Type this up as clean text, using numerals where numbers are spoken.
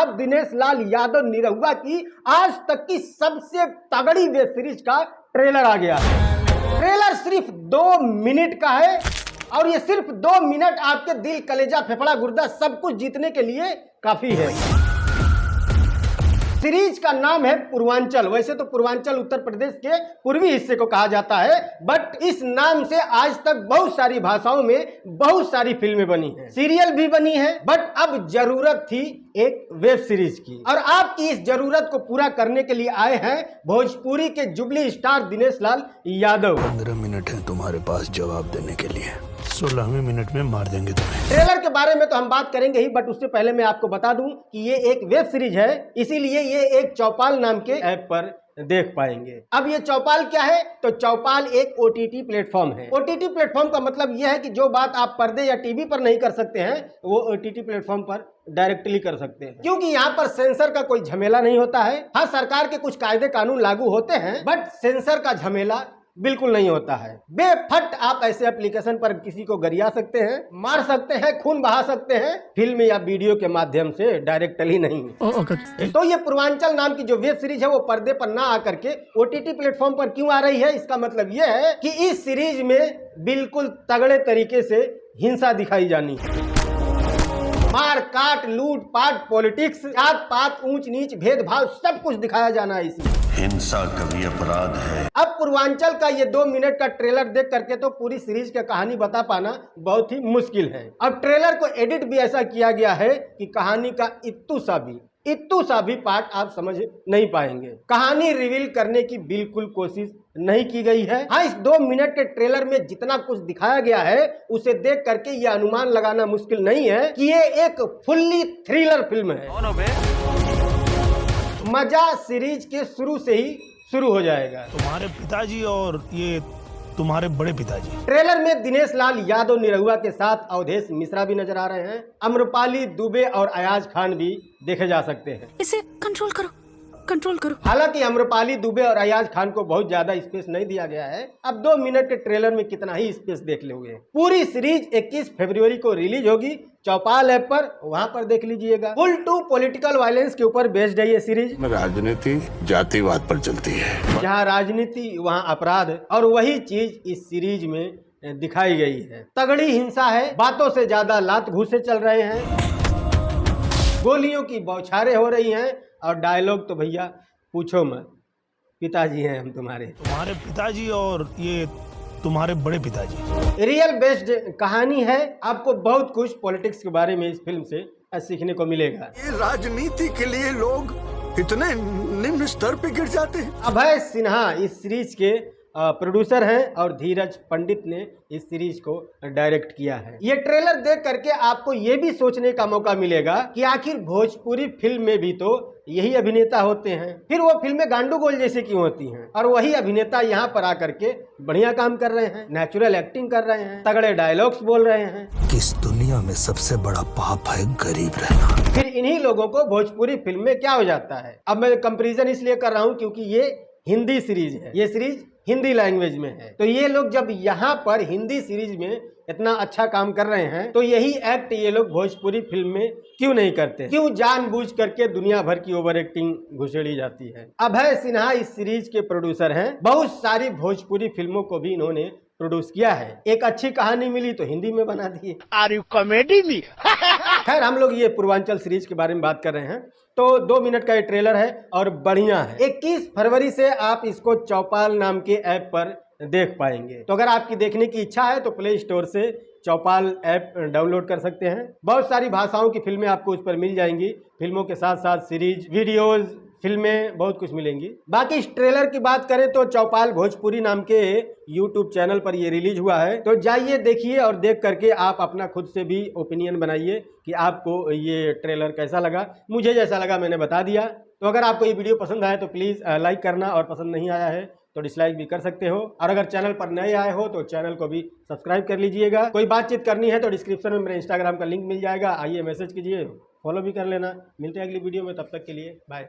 साहब दिनेश लाल यादव निरहुआ की आज तक की सबसे तगड़ी वेब सीरीज का ट्रेलर आ गया है। ट्रेलर सिर्फ 2 मिनट का है और ये सिर्फ 2 मिनट आपके दिल, कलेजा, फेफड़ा, गुर्दा सब कुछ जीतने के लिए काफी है। सीरीज का नाम है पूर्वांचल। वैसे तो पूर्वांचल उत्तर प्रदेश के पूर्वी हिस्से को कहा जाता है, बट इस नाम से आज तक बहुत सारी भाषाओं में बहुत सारी फिल्में बनी हैं, सीरियल भी बनी है, बट अब जरूरत थी एक वेब सीरीज की। और आपकी इस जरूरत को पूरा करने के लिए आए हैं भोजपुरी के jubilee star Dinesh Lal Yadav. 15 minute है तुम्हारे पास जवाब देने के लिए, 16वें मिनट में मार देंगे तुम्हें। ट्रेलर के बारे में तो हम बात करेंगे ही, बट उससे पहले मैं आपको बता दूं कि ये एक वेब सीरीज है, इसीलिए ये एक चौपाल नाम के ऐप पर देख पाएंगे। अब ये चौपाल क्या है? तो चौपाल एक OTT प्लेटफॉर्म है। OTT प्लेटफॉर्म का मतलब यह है कि जो बात आप पर्दे या टीवी पर नहीं कर सकते हैं वो OTT प्लेटफॉर्म पर डायरेक्टली कर सकते हैं, क्योंकि यहाँ पर सेंसर का कोई झमेला नहीं होता है। हाँ, सरकार के कुछ कायदे कानून लागू होते हैं, बट सेंसर का झमेला बिल्कुल नहीं होता है। बेफट आप ऐसे एप्लीकेशन पर किसी को गरिया सकते हैं, मार सकते हैं, खून बहा सकते हैं, फिल्म या वीडियो के माध्यम से, डायरेक्टली नहीं। तो ये पूर्वांचल नाम की जो वेब सीरीज है वो पर्दे पर ना आकर के OTT प्लेटफॉर्म पर क्यों आ रही है? इसका मतलब ये है कि इस सीरीज में बिल्कुल तगड़े तरीके से हिंसा दिखाई जानी है। मार काट, लूट पाट, पॉलिटिक्स, जात पात, ऊंच नीच, भेदभाव सब कुछ दिखाया जाना है इसमें। हिंसा कभी अपराध है। अब पूर्वांचल का ये 2 मिनट का ट्रेलर देख करके तो पूरी सीरीज की कहानी बता पाना बहुत ही मुश्किल है। और ट्रेलर को एडिट भी ऐसा किया गया है कि कहानी का इत्तू सा भी पार्ट आप समझ नहीं पाएंगे। कहानी रिवील करने की बिल्कुल कोशिश नहीं की गई है। हाँ, इस 2 मिनट के ट्रेलर में जितना कुछ दिखाया गया है उसे देख करके ये अनुमान लगाना मुश्किल नहीं है कि ये एक फुल्ली थ्रिलर फिल्म है। मजा सीरीज के शुरू से ही शुरू हो जाएगा। तुम्हारे पिताजी और ये तुम्हारे बड़े पिताजी। ट्रेलर में दिनेश लाल यादव निरहुआ के साथ अवधेश मिश्रा भी नजर आ रहे हैं। आम्रपाली दुबे और अयाज खान भी देखे जा सकते हैं। इसे कंट्रोल करो। हालांकि आम्रपाली दुबे और अयाज खान को बहुत ज्यादा स्पेस नहीं दिया गया है। अब 2 मिनट के ट्रेलर में कितना ही स्पेस देख लोगे। पूरी सीरीज 21 फरवरी को रिलीज होगी चौपाल ऐप पर, वहां पर देख लीजिएगा। फुल टू पॉलिटिकल वायलेंस के ऊपर बेस्ड है ये सीरीज। राजनीति जातिवाद पर चलती है, जहाँ राजनीति वहाँ अपराध, और वही चीज इस सीरीज में दिखाई गई है। तगड़ी हिंसा है, बातों से ज्यादा लात घूसे चल रहे हैं, गोलियों की बौछारें हो रही हैं, और डायलॉग तो भैया पूछो मत। पिताजी हैं हम तुम्हारे पिताजी और ये तुम्हारे बड़े पिताजी। रियल बेस्ड कहानी है। आपको बहुत कुछ पॉलिटिक्स के बारे में इस फिल्म से सीखने को मिलेगा। ये राजनीति के लिए लोग इतने निम्न स्तर पे गिर जाते हैं। अभय सिन्हा इस सीरीज के प्रोड्यूसर हैं और धीरज पंडित ने इस सीरीज को डायरेक्ट किया है। ये ट्रेलर देख करके आपको ये भी सोचने का मौका मिलेगा कि आखिर भोजपुरी फिल्म में भी तो यही अभिनेता होते हैं, फिर वो फिल्में गांडू गोल जैसे क्यों होती हैं? और वही अभिनेता यहाँ पर आकर के बढ़िया काम कर रहे हैं, नेचुरल एक्टिंग कर रहे हैं, तगड़े डायलॉग्स बोल रहे हैं। किस दुनिया में सबसे बड़ा पाप है गरीब रहना। फिर इन्हीं लोगों को भोजपुरी फिल्म में क्या हो जाता है? अब मैं कंपेरिजन इसलिए कर रहा हूँ क्योंकि ये हिंदी सीरीज है, ये सीरीज हिंदी लैंग्वेज में है। तो ये लोग जब यहाँ पर हिंदी सीरीज में इतना अच्छा काम कर रहे हैं तो यही एक्ट ये लोग भोजपुरी फिल्म में क्यों नहीं करते? क्यों जानबूझ करके दुनिया भर की ओवर एक्टिंग घुसेड़ी जाती है? अभय सिन्हा इस सीरीज के प्रोड्यूसर हैं। बहुत सारी भोजपुरी फिल्मों को भी इन्होंने प्रोड्यूस किया है। एक अच्छी कहानी मिली तो हिंदी में बना दी। Are you comedy me? खैर, हम लोग ये पूर्वांचल सीरीज के बारे में बात कर रहे हैं। तो 2 मिनट का ये ट्रेलर है और बढ़िया है। 21 फरवरी से आप इसको चौपाल नाम के ऐप पर देख पाएंगे। तो अगर आपकी देखने की इच्छा है तो प्ले स्टोर से चौपाल ऐप डाउनलोड कर सकते हैं। बहुत सारी भाषाओं की फिल्में आपको उस पर मिल जाएंगी। फिल्मों के साथ साथ सीरीज, वीडियोज, फिल्में बहुत कुछ मिलेंगी। बाकी इस ट्रेलर की बात करें तो चौपाल भोजपुरी नाम के YouTube चैनल पर ये रिलीज हुआ है। तो जाइए, देखिए और देख करके आप अपना खुद से भी ओपिनियन बनाइए कि आपको ये ट्रेलर कैसा लगा। मुझे जैसा लगा मैंने बता दिया। तो अगर आपको ये वीडियो पसंद आए तो प्लीज़ लाइक करना, और पसंद नहीं आया है तो डिसलाइक भी कर सकते हो। और अगर चैनल पर नए आए हो तो चैनल को भी सब्सक्राइब कर लीजिएगा। कोई बातचीत करनी है तो डिस्क्रिप्शन में मेरे इंस्टाग्राम का लिंक मिल जाएगा, आइए मैसेज कीजिए, फॉलो भी कर लेना। मिलते हैं अगली वीडियो में, तब तक के लिए बाय।